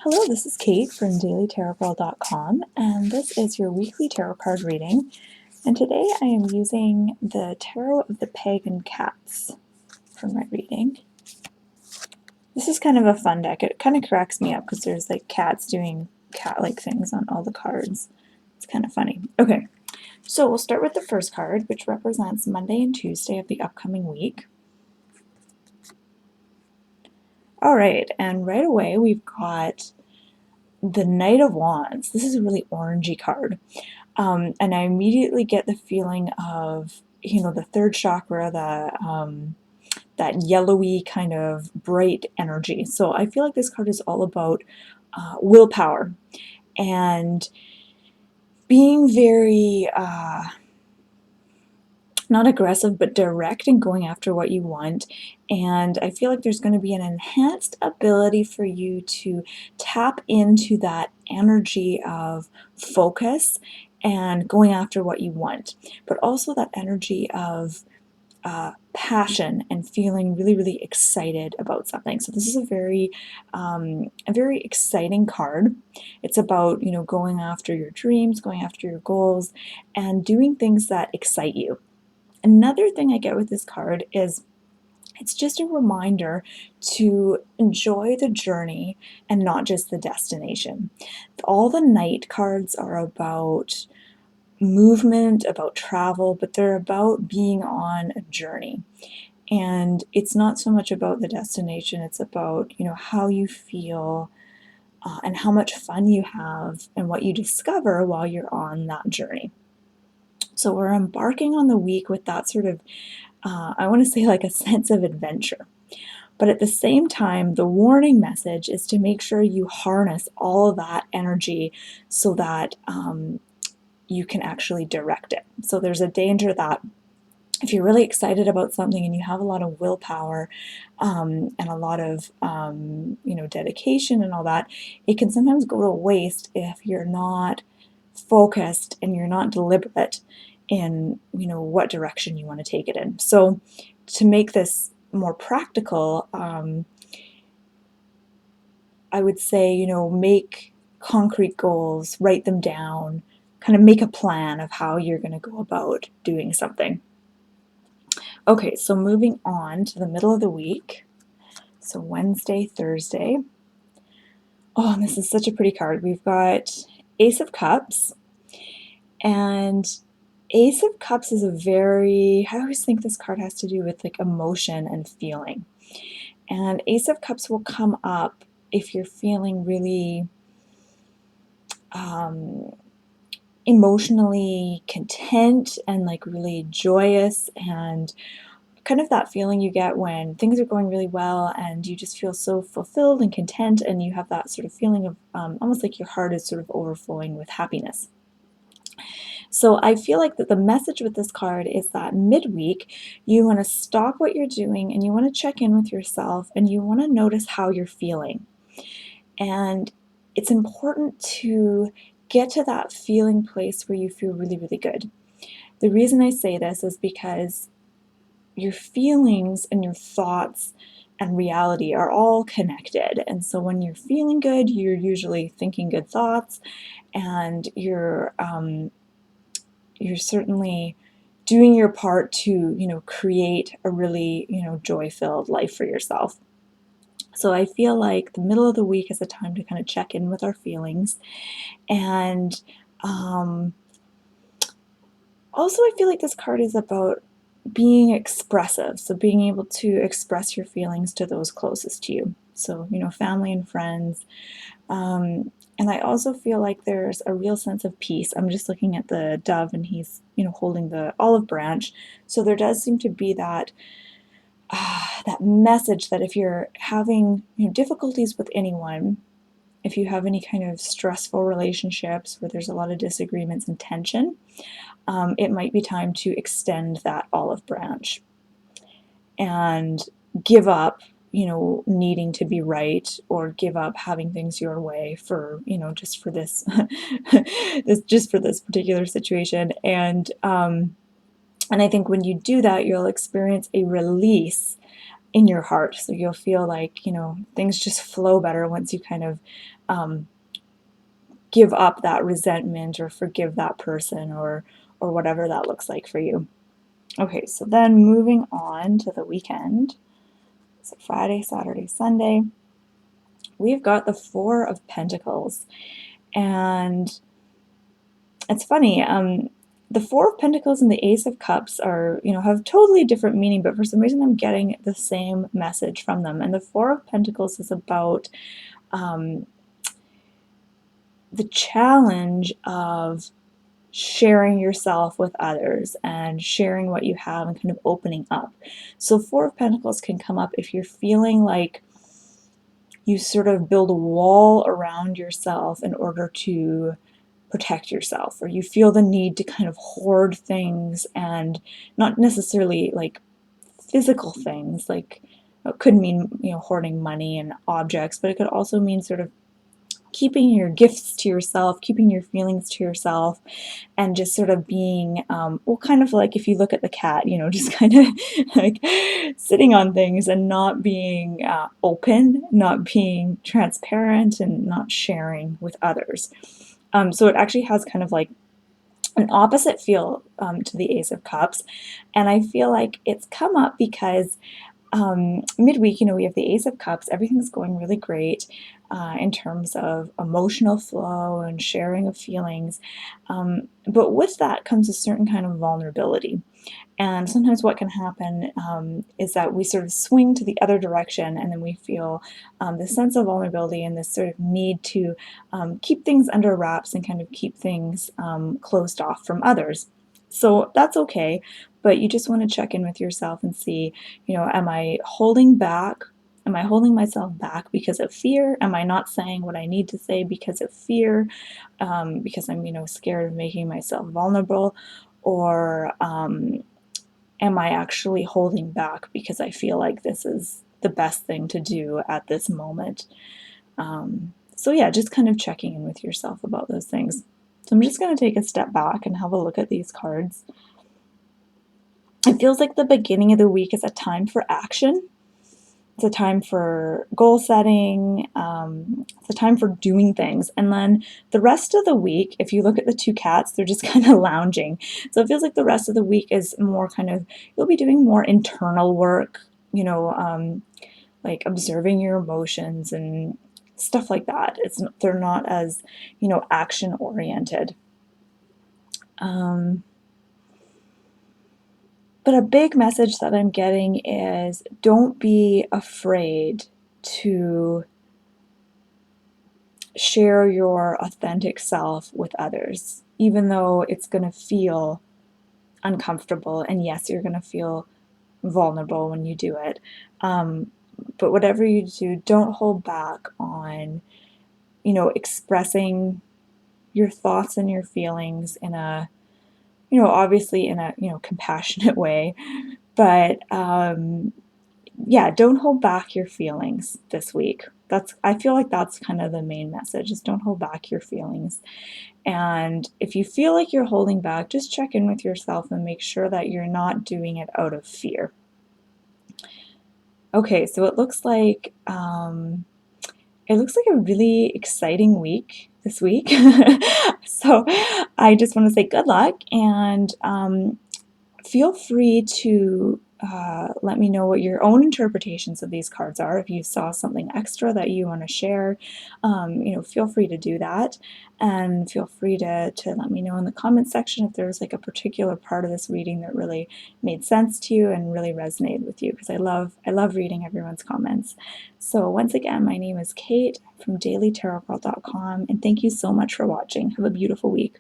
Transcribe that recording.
Hello, this is Kate from dailytarotgirl.com, and this is your weekly tarot card reading. And today I am using the Tarot of the Pagan Cats for my reading. This is kind of a fun deck. It kind of cracks me up because there's like cats doing cat-like things on all the cards. It's kind of funny. Okay, so we'll start with the first card, which represents Monday and Tuesday of the upcoming week. All right, and right away we've got the Knight of Wands. This is a really orangey card. And I immediately get the feeling of, the third chakra, that yellowy kind of bright energy. So I feel like this card is all about willpower and being very, not aggressive, but direct and going after what you want. And I feel like there's going to be an enhanced ability for you to tap into that energy of focus and going after what you want, but also that energy of passion and feeling really, really excited about something. So this is a very exciting card. It's about, going after your dreams, going after your goals, and doing things that excite you. Another thing I get with this card is it's just a reminder to enjoy the journey and not just the destination. All the Knight cards are about movement, about travel, but they're about being on a journey. And it's not so much about the destination, it's about, how you feel and how much fun you have and what you discover while you're on that journey. So we're embarking on the week with that sort of, I want to say like a sense of adventure. But at the same time, the warning message is to make sure you harness all of that energy so that you can actually direct it. So there's a danger that if you're really excited about something and you have a lot of willpower and a lot of dedication and all that, it can sometimes go to waste if you're not focused and you're not deliberate in what direction you want to take it in. So to make this more practical, I would say make concrete goals, write them down, kind of make a plan of how you're going to go about doing something. Okay, so moving on to the middle of the week, so Wednesday, Thursday. Oh, and this is such a pretty card. We've got Ace of Cups, and Ace of Cups is I always think this card has to do with like emotion and feeling. And Ace of Cups will come up if you're feeling really emotionally content and like really joyous, and kind of that feeling you get when things are going really well and you just feel so fulfilled and content, and you have that sort of feeling of almost like your heart is sort of overflowing with happiness. So I feel like that the message with this card is that midweek you want to stop what you're doing and you want to check in with yourself and you want to notice how you're feeling. And it's important to get to that feeling place where you feel really, really good. The reason I say this is because your feelings and your thoughts and reality are all connected. And so when you're feeling good, you're usually thinking good thoughts, and you're certainly doing your part to create a really joy-filled life for yourself. So I feel like the middle of the week is a time to kind of check in with our feelings. And also I feel like this card is about being expressive, so being able to express your feelings to those closest to you. So, family and friends. And I also feel like there's a real sense of peace. I'm just looking at the dove and he's, holding the olive branch. So there does seem to be that that message that if you're having difficulties with anyone, if you have any kind of stressful relationships where there's a lot of disagreements and tension, it might be time to extend that olive branch and give up needing to be right, or give up having things your way for just for this just for this particular situation. And I think when you do that, you'll experience a release in your heart. So you'll feel like, things just flow better once you kind of give up that resentment or forgive that person or whatever that looks like for you. Okay, so then moving on to the weekend. So Friday, Saturday, Sunday, we've got the Four of Pentacles. And it's funny, the Four of Pentacles and the Ace of Cups are, have totally different meaning, but for some reason I'm getting the same message from them. And the Four of Pentacles is about the challenge of sharing yourself with others and sharing what you have and kind of opening up. So Four of Pentacles can come up if you're feeling like you sort of build a wall around yourself in order to protect yourself, or you feel the need to kind of hoard things, and not necessarily like physical things, like it could mean, hoarding money and objects, but it could also mean sort of keeping your gifts to yourself, keeping your feelings to yourself, and just sort of being, well, kind of like if you look at the cat, just kind of like sitting on things and not being open, not being transparent, and not sharing with others. So it actually has kind of like an opposite feel to the Ace of Cups. And I feel like it's come up because midweek, we have the Ace of Cups. Everything's going really great in terms of emotional flow and sharing of feelings. But with that comes a certain kind of vulnerability. And sometimes what can happen is that we sort of swing to the other direction, and then we feel this sense of vulnerability and this sort of need to keep things under wraps and kind of keep things closed off from others. So that's okay, but you just want to check in with yourself and see, am I holding back? Am I holding myself back because of fear? Am I not saying what I need to say because of fear? Because I'm, scared of making myself vulnerable? Or am I actually holding back because I feel like this is the best thing to do at this moment? So yeah, just kind of checking in with yourself about those things. So I'm just going to take a step back and have a look at these cards. It feels like the beginning of the week is a time for action. It's a time for goal setting. It's a time for doing things. And then the rest of the week, if you look at the two cats, they're just kind of lounging. So it feels like the rest of the week is more kind of, you'll be doing more internal work, like observing your emotions and stuff like that. They're not as, action oriented. But a big message that I'm getting is don't be afraid to share your authentic self with others, even though it's going to feel uncomfortable. And yes, you're going to feel vulnerable when you do it. But whatever you do, don't hold back on, expressing your thoughts and your feelings in a, obviously in a, compassionate way. But yeah, don't hold back your feelings this week. I feel like that's kind of the main message, is don't hold back your feelings. And if you feel like you're holding back, just check in with yourself and make sure that you're not doing it out of fear. Okay, so it looks like a really exciting week this week. So I just want to say good luck, and feel free to let me know what your own interpretations of these cards are. If you saw something extra that you want to share, feel free to do that. And feel free to let me know in the comments section if there's like a particular part of this reading that really made sense to you and really resonated with you, because I love reading everyone's comments. So once again, my name is Kate from dailytarotgirl.com, and thank you so much for watching. Have a beautiful week.